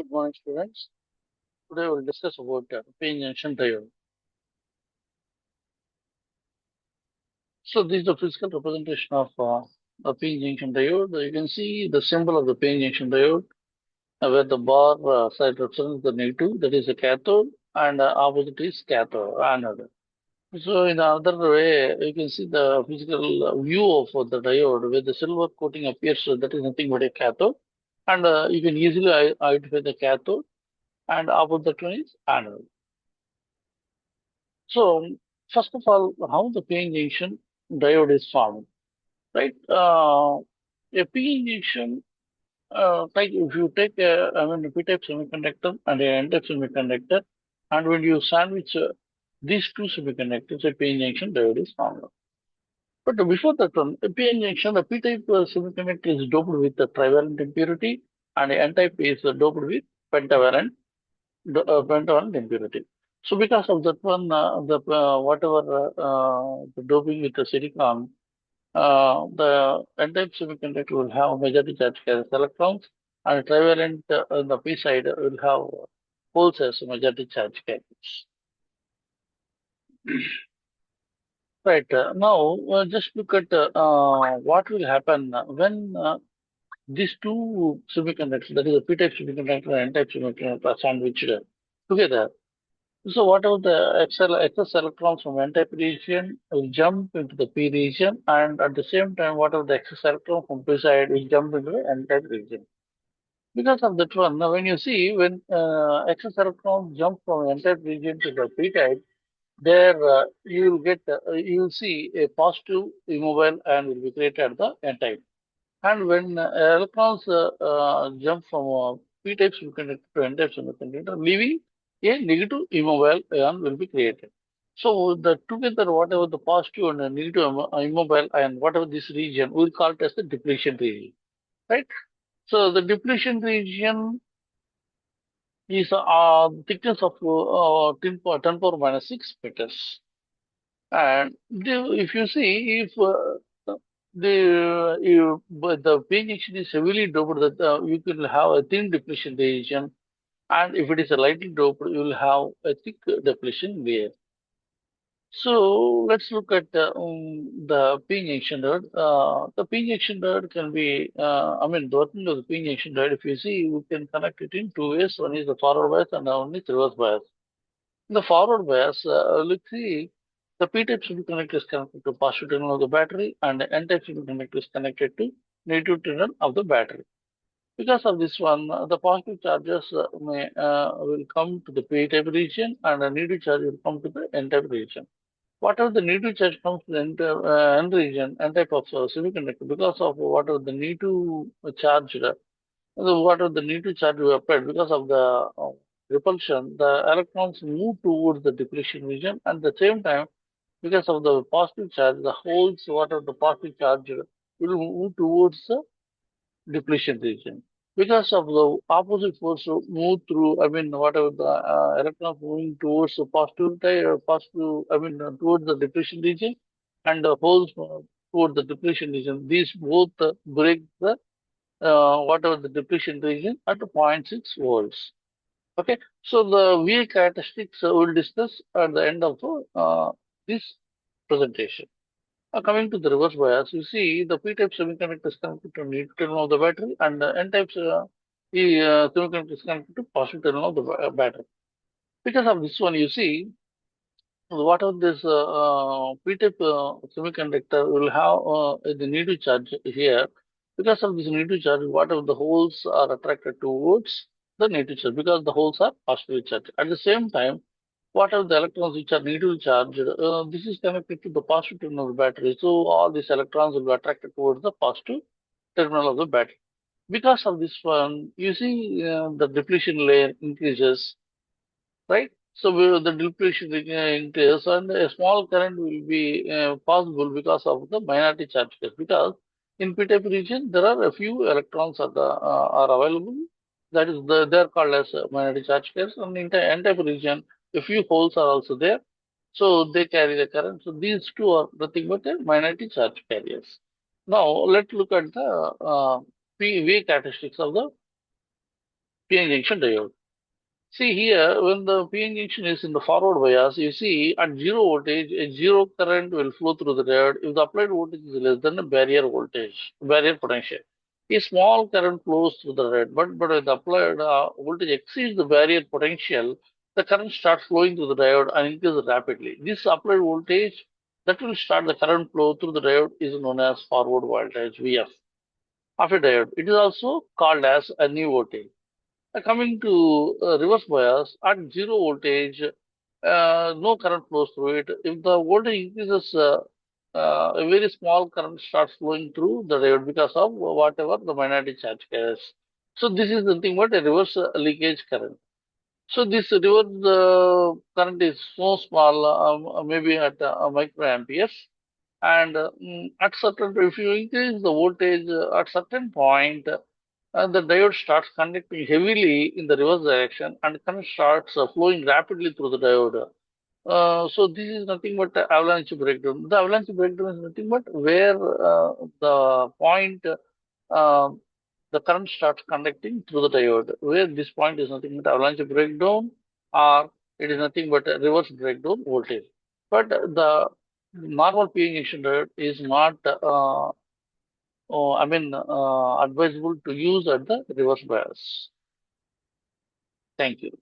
Good morning, students. Today we'll discuss about P-N Junction Diode. So this is the physical representation of the P-N Junction Diode. You can see the symbol of the P-N Junction Diode, where the bar side represents the negative, that is a cathode, and opposite is cathode, anode. So in the other way, you can see the physical view of the diode, where the silver coating appears, that is nothing but a cathode, and you can easily identify the cathode, and opposite one is anode. So, first of all, how the P junction diode is formed, right? A P junction, like if you take a P-type semiconductor and a N-type semiconductor, and when you sandwich these two semiconductors, a P junction diode is formed. But before that one, a P junction, the P-type semiconductor is doped with the trivalent impurity, and N-type is doped with pentavalent pentavalent impurity. So because of that one, the whatever the doping with the silicon, the n-type semiconductor will have majority charge carriers electrons, and trivalent on the p side will have holes as majority charge carriers. Right. Now, just look at what will happen when these two semiconductors, that is the p-type semiconductor and n-type semiconductor, are sandwiched together. So whatever the excess electrons from n-type region will jump into the p region, and at the same time, whatever the excess electron from p side will jump into the n-type region. Because of that one, now when you see when excess electrons jump from n-type region to the p-type, there you will get you will see a positive immobile ion will be created at the n-type. And when electrons jump from p-type semiconductor to n-type semiconductor, leaving a negative immobile ion will be created. So the together, whatever the positive and the negative immobile ion, whatever this region, we'll call it as the depletion region, right? So the depletion region is thickness of 10 power minus 6 meters. And if you see, if the pH action is heavily doped, that you can have a thin depletion region, and if it is a lightly doped, you will have a thick depletion layer. So let's look at the P junction diode. The P junction diode can be, the working of the P junction diode, if you see, we can connect it in two ways. One is the forward bias and one is reverse bias. In the forward bias, let's see, the P-type semiconductor is connected to positive terminal of the battery, and the N-type semiconductor is connected to negative terminal of the battery. Because of this one, the positive charges will come to the P-type region, and the negative charge will come to the N-type region. Whatever the negative charge comes to the N region, N-type of semiconductor, because of whatever the negative charge, whatever the negative charge we applied, because of the repulsion, the electrons move towards the depletion region, and at the same time, because of the positive charge, the holes, whatever the positive charge, will move towards the depletion region. Because of the opposite force move through, whatever the electrons moving towards the towards the depletion region, and the holes towards the depletion region, these both break the whatever the depletion region at 0.6 volts. Okay, so the VA characteristics we'll discuss at the end of this presentation. Coming to the reverse bias, you see the P-type semiconductor is connected to negative terminal of the battery, and the N-type semiconductor is connected to positive terminal of the battery. Because of this one, you see, whatever this P-type semiconductor will have the negative charge here. Because of this negative charge, whatever the holes are attracted towards the negative charge, because the holes are positively charged. At the same time, whatever the electrons which are negatively charged, this is connected to the positive terminal of the battery. So all these electrons will be attracted towards the positive terminal of the battery. Because of this one, you see the depletion layer increases, right? So the depletion increases, and a small current will be possible because of the minority charge case. Because in p-type region, there are a few electrons are available. That is, they are called as minority charge carriers. And in the n-type region, a few holes are also there, so they carry the current. So these two are nothing but minority charge carriers. Now let's look at the PV characteristics of the P-N junction diode. See here, when the P-N junction is in the forward bias, you see at zero voltage, a zero current will flow through the diode if the applied voltage is less than the barrier potential. A small current flows through the diode, but when the applied voltage exceeds the barrier potential, the current starts flowing through the diode and increases rapidly. This applied voltage that will start the current flow through the diode is known as forward voltage (VF) of a diode. It is also called as a new voltage. Coming to reverse bias, at zero voltage, no current flows through it. If the voltage increases, a very small current starts flowing through the diode because of whatever the minority charge carries. So this is nothing but a reverse leakage current. So this reverse current is so small, maybe at microamperes, and at certain, if you increase the voltage at certain point, the diode starts conducting heavily in the reverse direction and current starts flowing rapidly through the diode. So this is nothing but avalanche breakdown. The avalanche breakdown is nothing but where the point uh, the current starts conducting through the diode. Where this point is nothing but avalanche breakdown, or it is nothing but a reverse breakdown voltage. But the normal PN junction diode is not advisable to use at the reverse bias. Thank you.